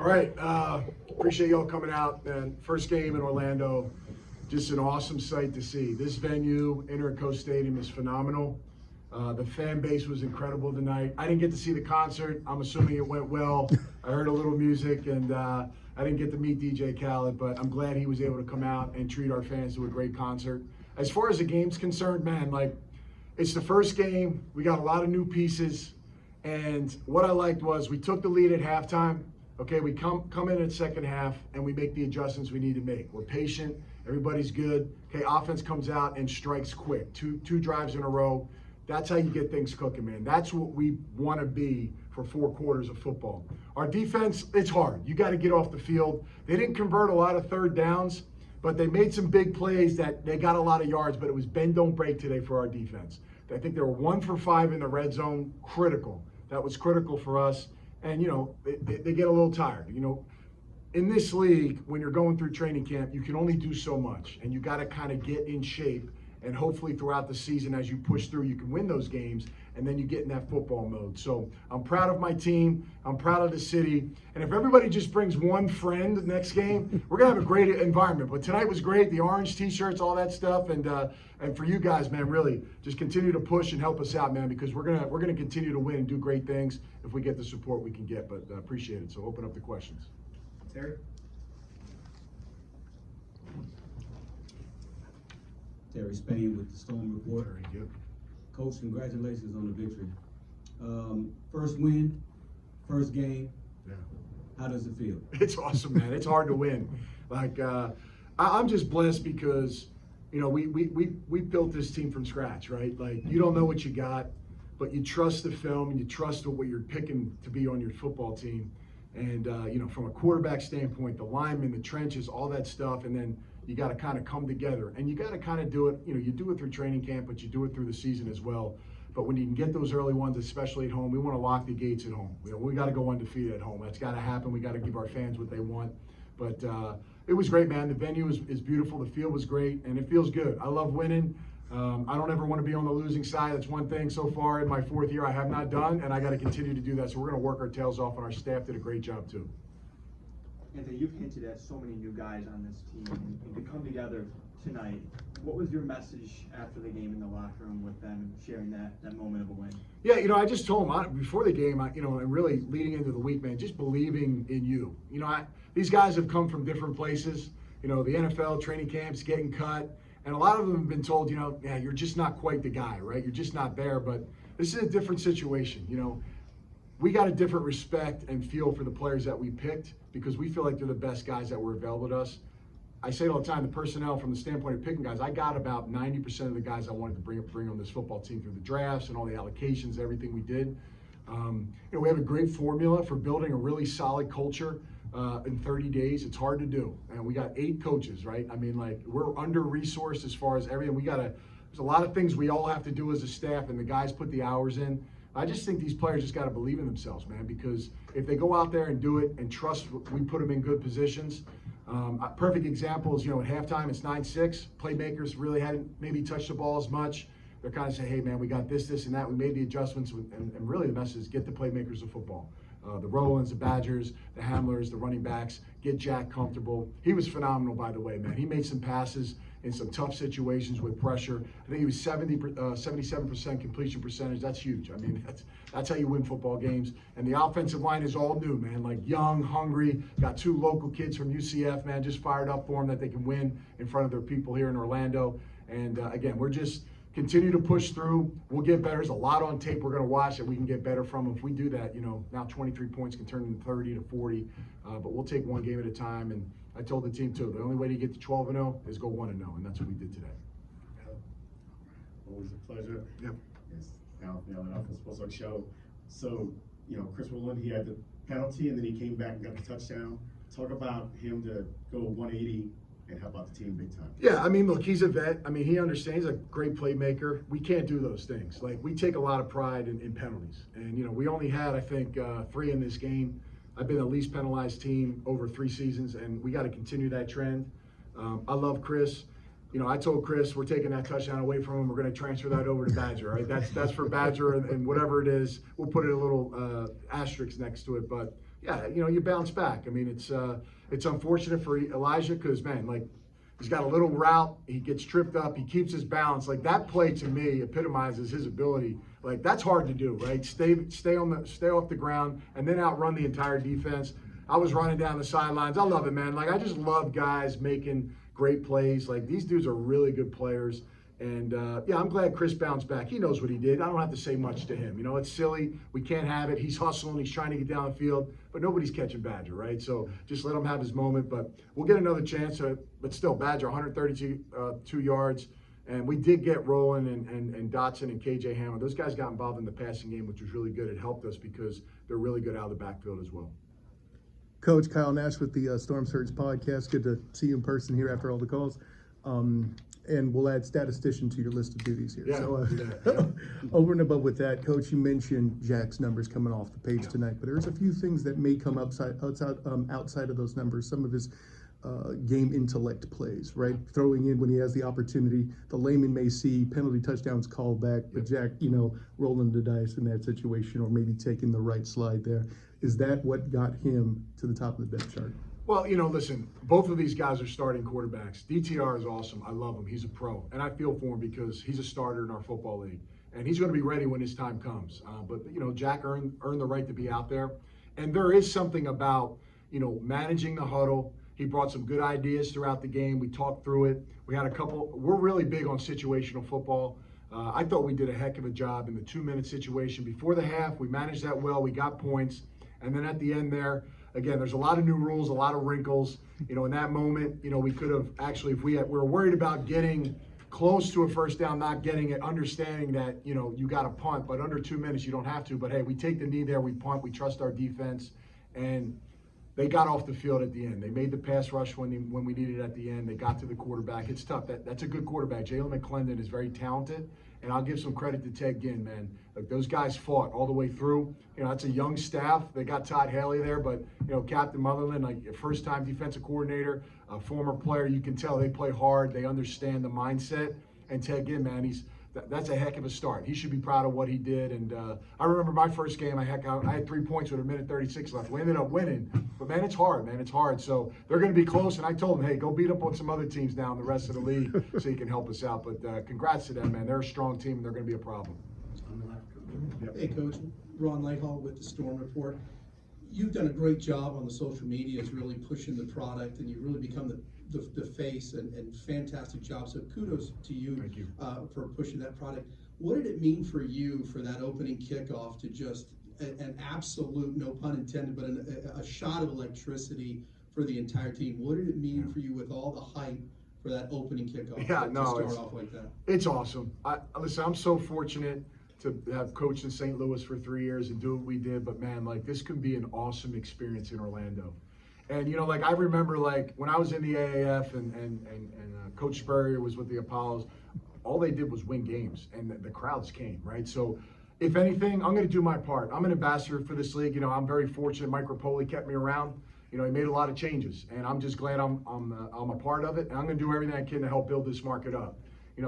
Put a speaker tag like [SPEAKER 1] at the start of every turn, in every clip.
[SPEAKER 1] right, appreciate y'all coming out, man. First game in Orlando, just an awesome sight to see. This venue, Intercoast Stadium, is phenomenal. The fan base was incredible tonight. I didn't get to see the concert. I'm assuming it went well. I heard a little music, and I didn't get to meet DJ Khaled, but I'm glad he was able to come out and treat our fans to a great concert. As far as the game's concerned, man, like, it's the first game. We got a lot of new pieces, and what I liked was we took the lead at halftime. Okay, we come in at second half, and we make the adjustments we need to make. We're patient. Everybody's good. Okay, offense comes out and strikes quick. Two drives in a row. That's how you get things cooking, man. That's what we want to be for 4 quarters of football. Our defense, it's hard. You got to get off the field. They didn't convert a lot of third downs, but they made some big plays that they got a lot of yards, but it was bend, don't break today for our defense. I think they were 1 for 5 in the red zone, critical. That was critical for us. And, you know, they get a little tired. You know, in this league, when you're going through training camp, you can only do so much, and you got to kind of get in shape. And hopefully throughout the season, as you push through, you can win those games, and then you get in that football mode. So I'm proud of my team. I'm proud of the city. And if everybody just brings one friend next game, we're going to have a great environment. But tonight was great, the orange T-shirts, all that stuff. And for you guys, man, really, just continue to push and help us out, man, because we're gonna continue to win and do great things if we get the support we can get. But appreciate it. So open up the questions.
[SPEAKER 2] Terry?
[SPEAKER 3] Terry Spain with the Storm Report.
[SPEAKER 1] Very good.
[SPEAKER 3] Coach, congratulations on the victory. First win, first game.
[SPEAKER 1] Yeah.
[SPEAKER 3] How does it feel?
[SPEAKER 1] It's awesome, man. It's hard to win. Like, I'm just blessed because, you know, we built this team from scratch, right? Like, you don't know what you got, but you trust the film and you trust what you're picking to be on your football team. And, you know, from a quarterback standpoint, the linemen, the trenches, all that stuff, and then you got to kind of come together. And you got to kind of do it, you know, you do it through training camp, but you do it through the season as well. But when you can get those early ones, especially at home, we want to lock the gates at home. You know, we got to go undefeated at home. That's got to happen. We got to give our fans what they want. But it was great, man. The venue is beautiful. The field was great, and it feels good. I love winning. I don't ever want to be on the losing side. That's one thing so far in my 4th year I have not done, and I got to continue to do that. So we're going to work our tails off, and our staff did a great job too.
[SPEAKER 2] Anthony, you've hinted at so many new guys on this team, and to come together tonight, what was your message after the game in the locker room with them sharing that moment of a win?
[SPEAKER 1] Yeah, you know, I just told them before the game, you know, and really leading into the week, man, just believing in you. You know, these guys have come from different places, you know, the NFL, training camps, getting cut, and a lot of them have been told, you know, yeah, you're just not quite the guy, right? You're just not there, but this is a different situation, you know. We got a different respect and feel for the players that we picked because we feel like they're the best guys that were available to us. I say it all the time, the personnel from the standpoint of picking guys, I got about 90% of the guys I wanted to bring on this football team through the drafts and all the allocations, everything we did. You know, we have a great formula for building a really solid culture in 30 days. It's hard to do. And we got 8 coaches, right? I mean, like, we're under-resourced as far as everything. There's a lot of things we all have to do as a staff, and the guys put the hours in. I just think these players just got to believe in themselves, man, because if they go out there and do it and trust we put them in good positions. A perfect example is, you know, at halftime it's 9-6. Playmakers really hadn't maybe touched the ball as much. They're kind of saying, hey, man, we got this, and that. We made the adjustments, and really the message is get the playmakers of football. The Rollins, the Badgers, the Hamlers, the running backs, get Jack comfortable. He was phenomenal, by the way, man. He made some passes in some tough situations with pressure. I think he was 77% completion percentage. That's huge. I mean, that's how you win football games. And the offensive line is all new, man. Like, young, hungry. Got 2 local kids from UCF, man, just fired up for them that they can win in front of their people here in Orlando. And again, we're just continue to push through. We'll get better. There's a lot on tape we're going to watch that we can get better from. If we do that, you know, now 23 points can turn into 30 to 40. But we'll take one game at a time. And I told the team, too, the only way to get to 12-0 is go 1-0, and that's what we did today.
[SPEAKER 4] Always a pleasure.
[SPEAKER 1] Yep.
[SPEAKER 4] Yes, now an Offense Post Talk show. So, you know, Chris Rowland, he had the penalty, and then he came back and got the touchdown. Talk about him to go 180 and help out the team big time.
[SPEAKER 1] Yeah, I mean, look, he's a vet. I mean, he understands. He's a great playmaker. We can't do those things. Like, we take a lot of pride in penalties. And, you know, we only had, I think, 3 in this game. I've been the least penalized team over 3 seasons, and we got to continue that trend. I love Chris. I told Chris we're taking that touchdown away from him. We're going to transfer that over to Badger, right? That's for Badger, and whatever it is, we'll put a little asterisk next to it. But yeah, you bounce back. I mean, it's unfortunate for Elijah because, man, like, he's got a little route. He gets tripped up. He keeps his balance. Like, that play to me epitomizes his ability. Like, that's hard to do, right? Stay off the ground and then outrun the entire defense. I was running down the sidelines. I love it, man. Like, I just love guys making great plays. Like, these dudes are really good players. And, yeah, I'm glad Chris bounced back. He knows what he did. I don't have to say much to him. It's silly. We can't have it. He's hustling. He's trying to get down the field. But nobody's catching Badger, right? So just let him have his moment. But we'll get another chance. But still, Badger, 132 yards. And we did get Roland and Dotson and KJ Hamler. Those guys got involved in the passing game, which was really good. It helped us because they're really good out of the backfield as well.
[SPEAKER 5] Coach Kyle Nash with the Storm Surge podcast. Good to see you in person here after all the calls. And we'll add statistician to your list of duties here.
[SPEAKER 1] Yeah,
[SPEAKER 5] So over and above with that, Coach, you mentioned Jack's numbers coming off the page tonight, but there's a few things that may come outside of those numbers. Some of his game intellect plays, right? Throwing in when he has the opportunity. The layman may see penalty touchdowns called back, but Jack, rolling the dice in that situation or maybe taking the right slide there. Is that what got him to the top of the depth chart?
[SPEAKER 1] Well, listen, both of these guys are starting quarterbacks. DTR is awesome. I love him. He's a pro. And I feel for him because he's a starter in our football league. And he's going to be ready when his time comes. But Jack earned the right to be out there. And there is something about, managing the huddle. He brought some good ideas throughout the game. We talked through it. We had a couple. We're really big on situational football. I thought we did a heck of a job in the 2-minute situation. Before the half, we managed that well. We got points. And then at the end there, again, there's a lot of new rules, a lot of wrinkles. In that moment, we could have actually, if we were worried about getting close to a first down, not getting it, understanding that, you got to punt, but under 2 minutes, you don't have to. But hey, we take the knee there, we punt, we trust our defense, and they got off the field at the end. They made the pass rush when we needed it at the end. They got to the quarterback. It's tough. That's a good quarterback. Jalen McClendon is very talented, and I'll give some credit to Ted Ginn, man. Like, those guys fought all the way through. That's a young staff. They got Todd Haley there, but, Captain Motherland, like a first-time defensive coordinator, a former player, you can tell they play hard. They understand the mindset. And Ted Ginn, man, that's a heck of a start. He should be proud of what he did. And I remember my first game, I had 3 points with 1:36 left. We ended up winning. But, man, it's hard, man. It's hard. So they're going to be close. And I told them, hey, go beat up on some other teams now in the rest of the league so you can help us out. But congrats to them, man. They're a strong team, and they're going to be a problem.
[SPEAKER 6] Hey, Coach, Ron Lighthall with the Storm Report. You've done a great job on the social media, is really pushing the product, and you've really become the face, and fantastic job. So kudos to you,
[SPEAKER 1] Thank you.
[SPEAKER 6] For pushing that product. What did it mean for you for that opening kickoff to just an absolute, no pun intended, but a shot of electricity for the entire team? What did it mean for you with all the hype for that opening kickoff?
[SPEAKER 1] Yeah,
[SPEAKER 6] to
[SPEAKER 1] no,
[SPEAKER 6] start off like that?
[SPEAKER 1] It's awesome. Listen, I'm so fortunate to have coached in St. Louis for 3 years and do what we did, but man, like, this could be an awesome experience in Orlando. And like, I remember, like, when I was in the AAF and Coach Spurrier was with the Apollos, all they did was win games, and the crowds came, right? So if anything, I'm going to do my part. I'm an ambassador for this league. I'm very fortunate. Mike Rapoli kept me around. He made a lot of changes, and I'm just glad I'm a part of it. And I'm going to do everything I can to help build this market up.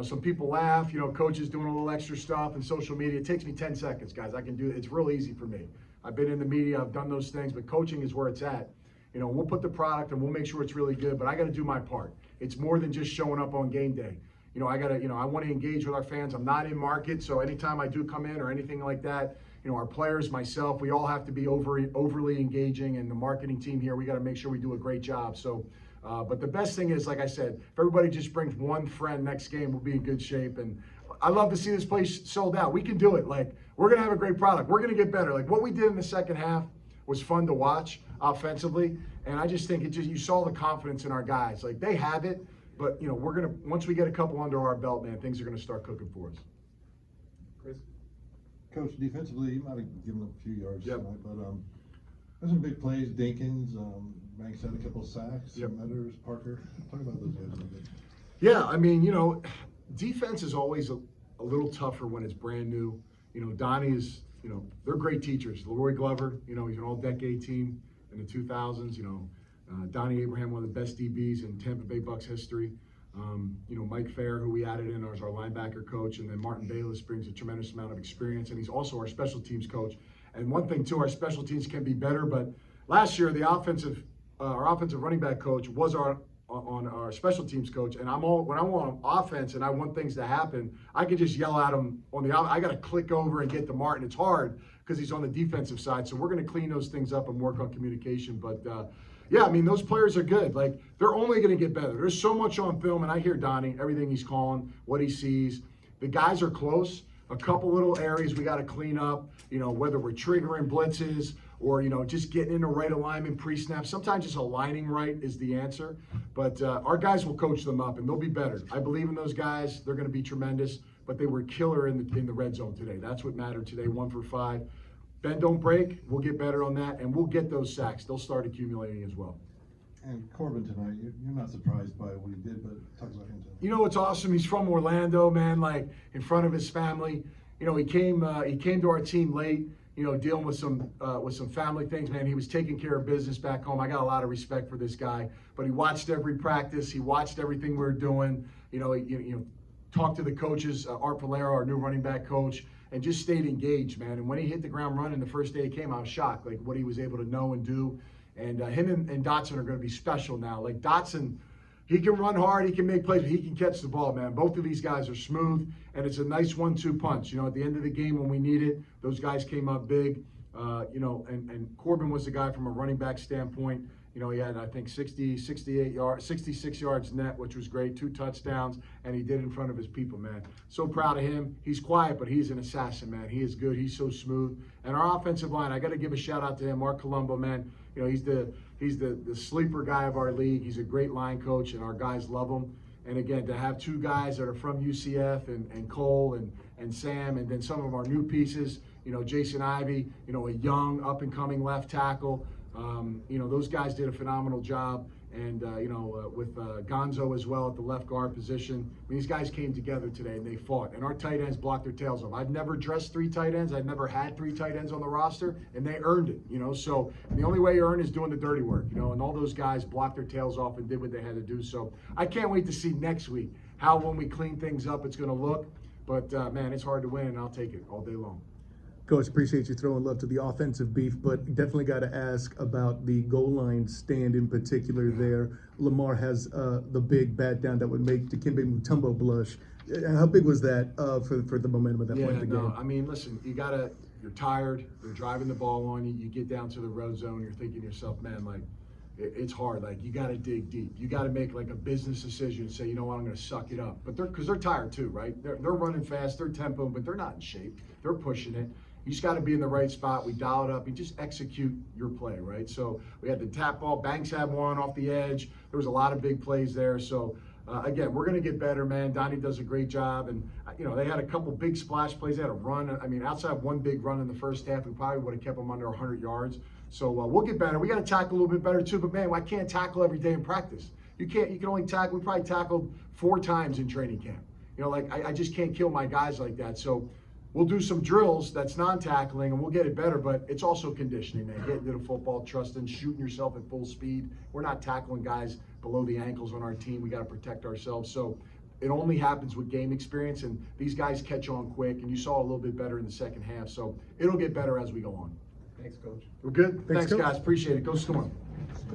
[SPEAKER 1] Some people laugh, coaches doing a little extra stuff and social media. It takes me 10 seconds, guys. I can do it. It's real easy for me. I've been in the media. I've done those things, but coaching is where it's at. We'll put the product and we'll make sure it's really good, but I got to do my part. It's more than just showing up on game day. I want to engage with our fans. I'm not in market, so anytime I do come in or anything like that, our players, myself, we all have to be overly engaging, and the marketing team here, we got to make sure we do a great job. So, but the best thing is, like I said, if everybody just brings one friend next game, we'll be in good shape. And I love to see this place sold out. We can do it. Like, we're going to have a great product. We're going to get better. Like, what we did in the second half was fun to watch offensively. And I just think you saw the confidence in our guys. Like, they have it, but, we're going to, once we get a couple under our belt, man, things are going to start cooking for us.
[SPEAKER 2] Chris?
[SPEAKER 7] Coach, defensively, you might have given up a few yards
[SPEAKER 1] Yep.
[SPEAKER 7] tonight, but there's some big plays. Dinkins, Banks had a couple of sacks.
[SPEAKER 1] Yep.
[SPEAKER 7] Metters, Parker. Talk about those guys a little bit.
[SPEAKER 1] Yeah, I mean, defense is always a little tougher when it's brand new. Donnie is, they're great teachers. Leroy Glover, he's an all-decade team in the 2000s. Donnie Abraham, one of the best DBs in Tampa Bay Bucks history. Mike Fair, who we added in as our linebacker coach, and then Martin Bayless brings a tremendous amount of experience, and he's also our special teams coach. And one thing too, our special teams can be better, but last year our offensive running back coach was our special teams coach, and when I'm on offense and I want things to happen, I can just yell at him I got to click over and get to Martin. It's hard because he's on the defensive side, so we're going to clean those things up and work on communication. But yeah, I mean, those players are good. Like, they're only going to get better. There's so much on film, and I hear Donnie, everything he's calling, what he sees. The guys are close. A couple little areas we got to clean up, whether we're triggering blitzes or, just getting in the right alignment pre-snap. Sometimes just aligning right is the answer. But our guys will coach them up, and they'll be better. I believe in those guys. They're going to be tremendous. But they were killer in the red zone today. That's what mattered today, 1 for 5. Bend, don't break. We'll get better on that, and we'll get those sacks. They'll start accumulating as well.
[SPEAKER 7] And Corbin tonight, you're not surprised by what he did, but talk about him tonight.
[SPEAKER 1] You know what's awesome? He's from Orlando, man, like in front of his family. He came to our team late, dealing with some family things, man. He was taking care of business back home. I got a lot of respect for this guy, but he watched every practice. He watched everything we were doing. He talked to the coaches, Art Valero, our new running back coach, and just stayed engaged, man. And when he hit the ground running the first day he came, I was shocked, like what he was able to know and do. And him and Dotson are going to be special now. Like Dotson, he can run hard, he can make plays, but he can catch the ball, man. Both of these guys are smooth, and it's a nice 1-2 punch. At the end of the game when we need it, those guys came up big. And Corbin was the guy from a running back standpoint. He had, I think, 66 yards net, which was great, 2 touchdowns, and he did in front of his people, man. So proud of him. He's quiet, but he's an assassin, man. He is good. He's so smooth. And our offensive line, I got to give a shout out to him, Mark Colombo, man. He's the sleeper guy of our league. He's a great line coach, and our guys love him. And again, to have 2 guys that are from UCF and Cole and Sam, and then some of our new pieces, Jason Ivey, a young up-and-coming left tackle. Those guys did a phenomenal job, and with Gonzo as well at the left guard position. These guys came together today and they fought, and our tight ends blocked their tails off. I've never dressed 3 tight ends. I've never had 3 tight ends on the roster, and they earned it. So the only way you earn is doing the dirty work. And all those guys blocked their tails off and did what they had to do. So I can't wait to see next week how, when we clean things up, it's going to look. But man, it's hard to win, and I'll take it all day long.
[SPEAKER 5] Coach, appreciate you throwing love to the offensive beef, but definitely got to ask about the goal line stand in particular there. Lamar has the big bat down that would make Dikembe Mutombo blush. How big was that for the momentum of that point in the game?
[SPEAKER 1] I mean, listen, you're tired, you're driving the ball on you, you get down to the red zone, you're thinking to yourself, man, like, it's hard. Like, you got to dig deep. You got to make like a business decision and say, you know what, I'm going to suck it up. But because they're tired too, right? They're running fast, they're tempo, but they're not in shape. They're pushing it. You just got to be in the right spot. We dial it up. You just execute your play, right? So we had the tap ball. Banks had one off the edge. There was a lot of big plays there. So again, we're going to get better, man. Donnie does a great job. And, they had a couple big splash plays. They had a run. I mean, outside of one big run in the first half, we probably would have kept them under 100 yards. So we'll get better. We got to tackle a little bit better too. But, man, I can't tackle every day in practice. You can only tackle. We probably tackled 4 times in training camp. I just can't kill my guys like that. So we'll do some drills that's non-tackling, and we'll get it better, but it's also conditioning, man. Getting to the football, trusting, shooting yourself at full speed. We're not tackling guys below the ankles on our team. We got to protect ourselves. So it only happens with game experience, and these guys catch on quick, and you saw a little bit better in the second half. So it'll get better as we go on.
[SPEAKER 8] Thanks, Coach.
[SPEAKER 1] We're good?
[SPEAKER 5] Thanks,
[SPEAKER 1] Thanks
[SPEAKER 5] Coach.
[SPEAKER 1] guys. Appreciate it. Go Storm.